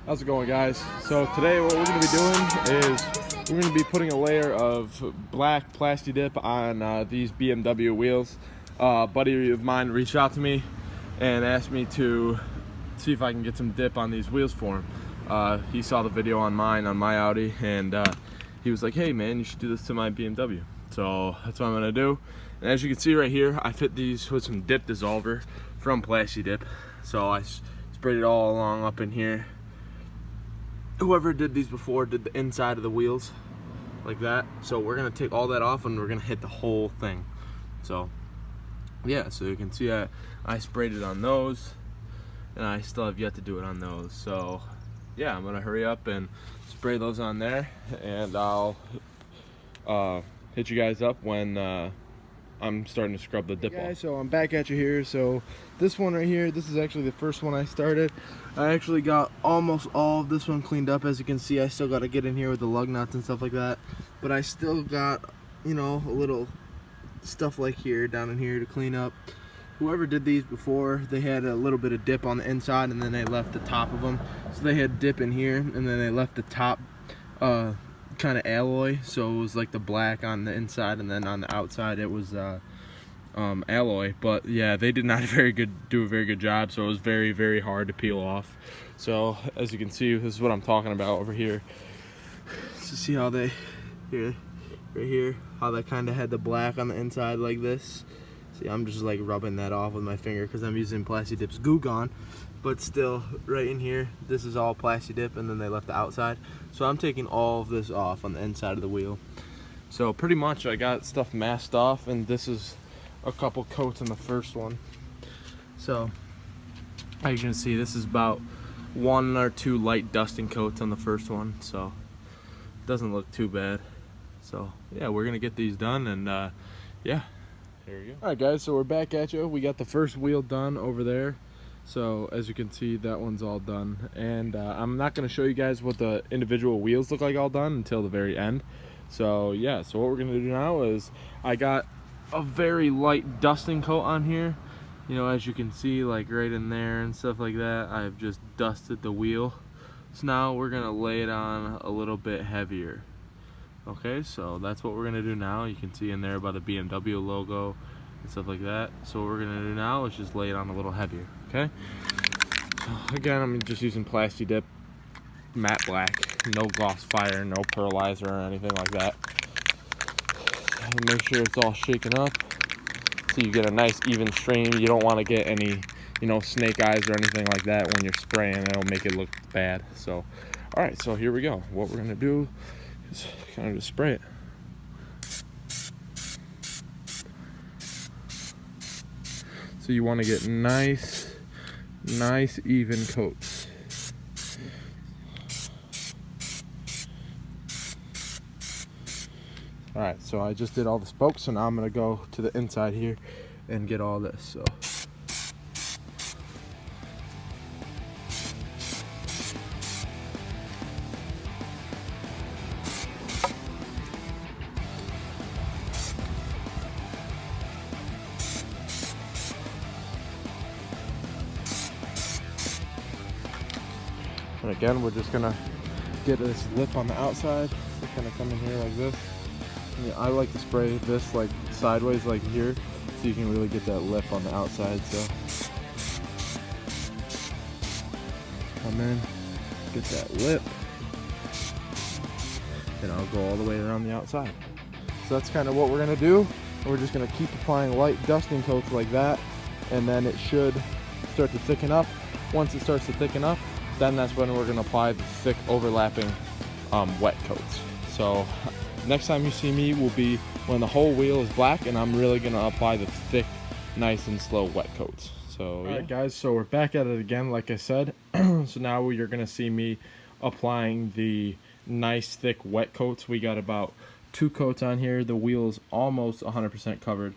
How's it going, guys? So today what we're going to be doing is we're going to be putting a layer of black PLASTIDIP on these BMW wheels. A buddy of mine reached out to me and asked me to see if I can get some dip on these wheels for him. He saw the video on my Audi, and he was like, hey man, you should do this to my BMW. So that's what I'm going to do. And as you can see right here, I fit these with some dip dissolver from PLASTIDIP. So I sprayed it all along up in here. Whoever did these before did the inside of the wheels like that. So we're gonna take all that off and we're gonna hit the whole thing. So yeah, so you can see I sprayed it on those, and I still have yet to do it on those. So yeah, I'm gonna hurry up and spray those on there, and I'll hit you guys up when I'm starting to scrub the dip off. Guys, so I'm back at you here. So this one right here, this is actually the first one I started. I actually got almost all of this one cleaned up. As you can see, I still got to get in here with the lug nuts and stuff like that, but I still got, you know, a little stuff like here, down in here to clean up. Whoever did these before, they had a little bit of dip on the inside and then they left the top of them. So they had dip in here and then they left the top kind of alloy, so it was like the black on the inside, and then on the outside it was alloy. But yeah, they did not do a very good job, so it was very hard to peel off. So as you can see, this is what I'm talking about over here. So see how they right here, how they kind of had the black on the inside like this. See, I'm just like rubbing that off with my finger because I'm using PLASTIDIP's Goo Gone. But still, right in here, this is all PLASTIDIP, and then they left the outside. So I'm taking all of this off on the inside of the wheel. So pretty much I got stuff masked off, and this is a couple coats on the first one. So as you can see, this is about 1 or 2 light dusting coats on the first one, so it doesn't look too bad. So yeah, we're gonna get these done, and yeah, here we go. All right guys, so we're back at you. We got the first wheel done over there. So as you can see, that one's all done, and I'm not going to show you guys what the individual wheels look like all done until the very end. So yeah, so what we're going to do now is I got a very light dusting coat on here. You know, as you can see, like right in there and stuff like that, I've just dusted the wheel. So now we're going to lay it on a little bit heavier. Okay, so that's what we're going to do now. You can see in there by the BMW logo and stuff like that. So what we're gonna do now is just lay it on a little heavier. Okay, so again, I'm just using PLASTIDIP matte black, no gloss fire, no pearlizer or anything like that. And make sure it's all shaken up so you get a nice even stream. You don't want to get any, you know, snake eyes or anything like that when you're spraying. It'll make it look bad. So all right, so here we go. What we're gonna do is kind of just spray it. So you want to get nice even coats. Alright, so I just did all the spokes, so now I'm going to go to the inside here and get all this. So and again, we're just gonna get this lip on the outside. So kind of come in here like this. And I like to spray this like sideways, like here, so you can really get that lip on the outside. So come in, get that lip, and I'll go all the way around the outside. So that's kind of what we're gonna do. We're just gonna keep applying light dusting coats like that, and then it should start to thicken up. Once it starts to thicken up, then that's when we're going to apply the thick overlapping wet coats. So next time you see me will be when the whole wheel is black, and I'm really going to apply the thick, nice and slow wet coats. So yeah. Alright guys, so we're back at it again, like I said. So now you're going to see me applying the nice thick wet coats. We got about 2 coats on here. The wheel is almost 100% covered.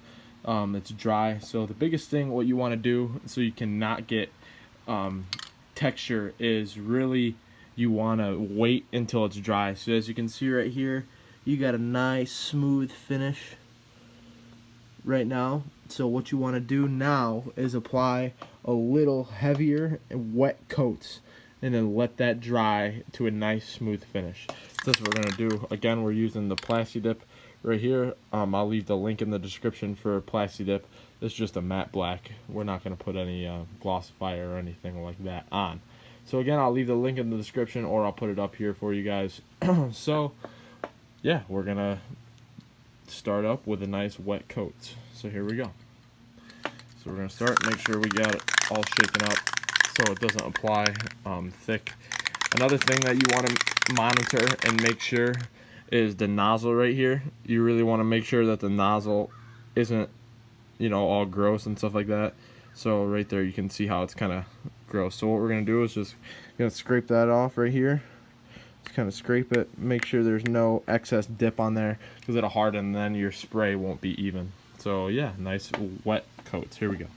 It's dry. So the biggest thing what you want to do so you cannot get texture is really you want to wait until it's dry. So as you can see right here, you got a nice smooth finish right now. So what you want to do now is apply a little heavier and wet coats. and then let that dry to a nice smooth finish. So that's what we're gonna do. Again, we're using the PLASTIDIP right here. I'll leave the link in the description for PLASTIDIP. This is just a matte black. We're not gonna put any glossifier or anything like that on. So again, I'll leave the link in the description, or I'll put it up here for you guys. So yeah, we're gonna start up with a nice wet coat. So here we go. So we're gonna start, make sure we got it all shaken up so it doesn't apply thick. Another thing that you want to monitor and make sure is the nozzle right here. You really want to make sure that the nozzle isn't, you know, all gross and stuff like that. So right there you can see how it's kind of gross. So what we're gonna do is just gonna scrape that off right here. Just kind of scrape it, make sure there's no excess dip on there, because it'll harden and then your spray won't be even. So yeah, nice wet coats. Here we go.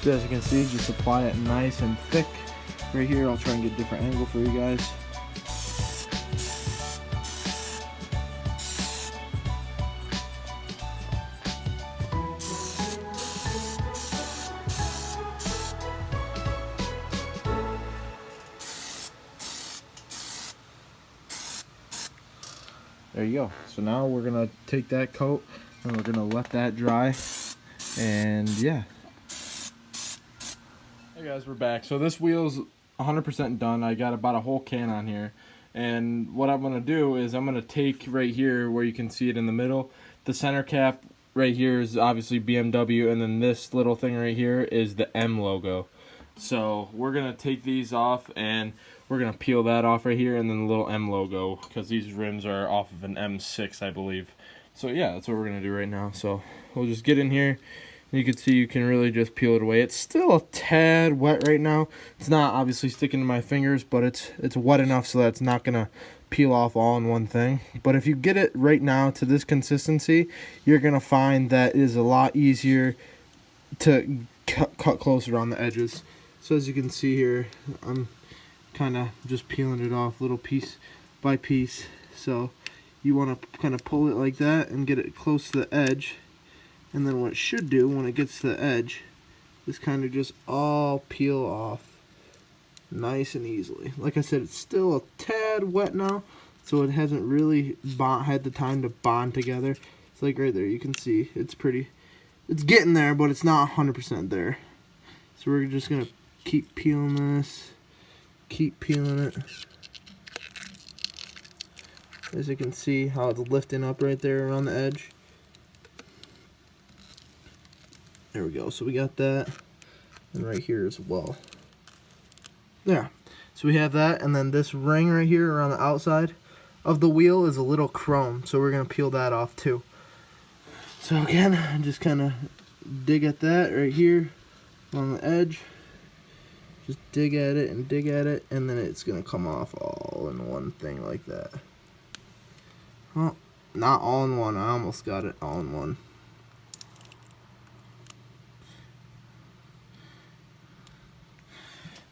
So as you can see, just apply it nice and thick right here. I'll try and get a different angle for you guys. There you go. So now we're gonna take that coat and we're gonna let that dry, and yeah. Hey guys, we're back. So this wheel's 100% done. I got about a whole can on here, and what I'm gonna do is I'm gonna take right here where you can see it in the middle. The center cap right here is obviously BMW, and then this little thing right here is the M logo. So we're gonna take these off and we're gonna peel that off right here, and then the little M logo, because these rims are off of an M6, I believe. So yeah, that's what we're gonna do right now. So we'll just get in here. You can see you can really just peel it away. It's still a tad wet right now. It's not obviously sticking to my fingers, but it's wet enough so that it's not gonna peel off all in one thing. But if you get it right now to this consistency, you're gonna find that it is a lot easier to cut closer on the edges. So as you can see here, I'm kind of just peeling it off little piece by piece. So you want to kind of pull it like that and get it close to the edge. And then what it should do when it gets to the edge is kind of just all peel off nice and easily. Like I said, it's still a tad wet now, so it hasn't really had the time to bond together. It's like right there, you can see it's getting there, but it's not 100% there. So we're just gonna keep peeling this, keep peeling it. As you can see how it's lifting up right there around the edge. There we go. So we got that, and right here as well. Yeah. So we have that, and then this ring right here around the outside of the wheel is a little chrome, so we're gonna peel that off too. So again, just kind of dig at that right here on the edge. Just dig at it and dig at it, and then it's gonna come off all in one thing like that. Well, not all in one. I almost got it all in one.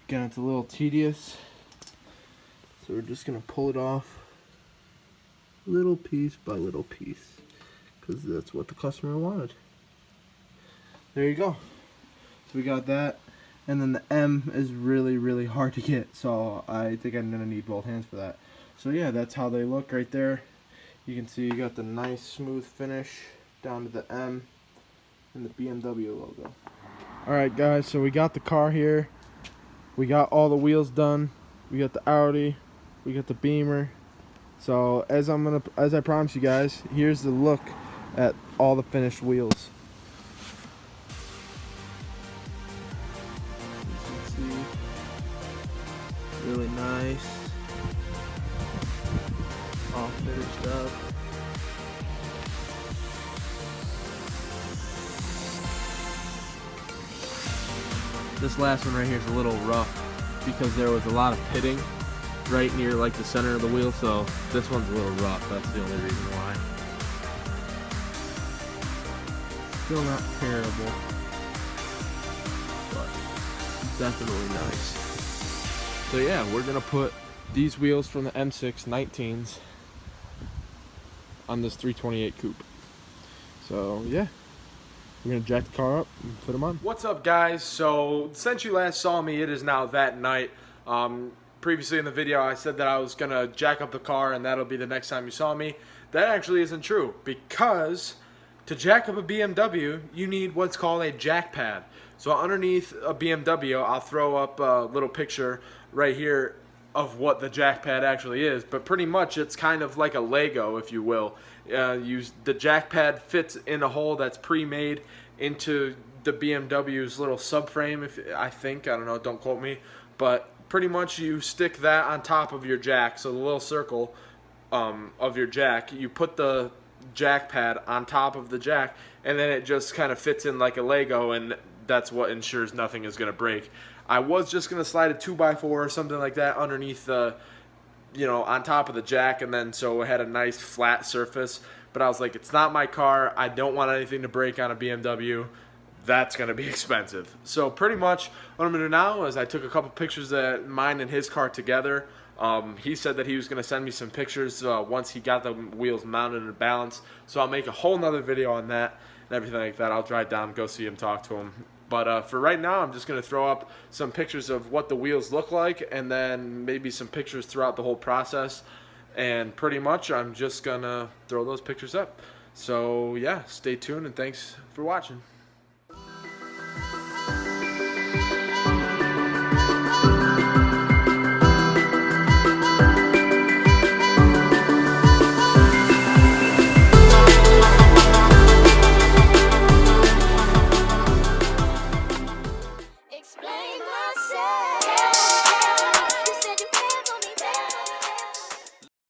Again, it's a little tedious, so we're just gonna pull it off little piece by little piece, because that's what the customer wanted. There you go. So we got that, and then the M is really hard to get, so I think I'm gonna need both hands for that. So yeah, that's how they look right there. You can see you got the nice smooth finish down to the M and the BMW logo. Alright guys, so we got the car here. We got all the wheels done. We got the Audi, we got the Beamer. So as I promised you guys, here's the look at all the finished wheels. As you can see, really nice, all finished up. This last one right here is a little rough because there was a lot of pitting right near like the center of the wheel, so this one's a little rough. That's the only reason why. Still not terrible, but definitely nice. So yeah, we're gonna put these wheels from the M6 19s on this 328 coupe. So yeah, we're gonna jack the car up and put them on. What's up, guys? So since you last saw me, it is now that night. Previously in the video I said that I was gonna jack up the car and that'll be the next time you saw me. That actually isn't true, because to jack up a BMW you need what's called a jack pad. So underneath a BMW, I'll throw up a little picture right here of what the jack pad actually is, but pretty much it's kind of like a Lego, if you will. The jack pad fits in a hole that's pre-made into the BMW's little subframe, I don't know, don't quote me, but pretty much you stick that on top of your jack, so the little circle of your jack, you put the jack pad on top of the jack, and then it just kind of fits in like a Lego, and that's what ensures nothing is going to break. I was just going to slide a 2x4 or something like that underneath the, on top of the jack, and then so it had a nice flat surface, but I was like, it's not my car, I don't want anything to break on a BMW. That's going to be expensive. So pretty much what I'm going to do now is I took a couple pictures of mine and his car together. He said that he was going to send me some pictures once he got the wheels mounted and balanced. So I'll make a whole nother video on that and everything like that. I'll drive down, go see him, talk to him. But for right now, I'm just going to throw up some pictures of what the wheels look like, and then maybe some pictures throughout the whole process. And pretty much I'm just going to throw those pictures up. So yeah, stay tuned and thanks for watching.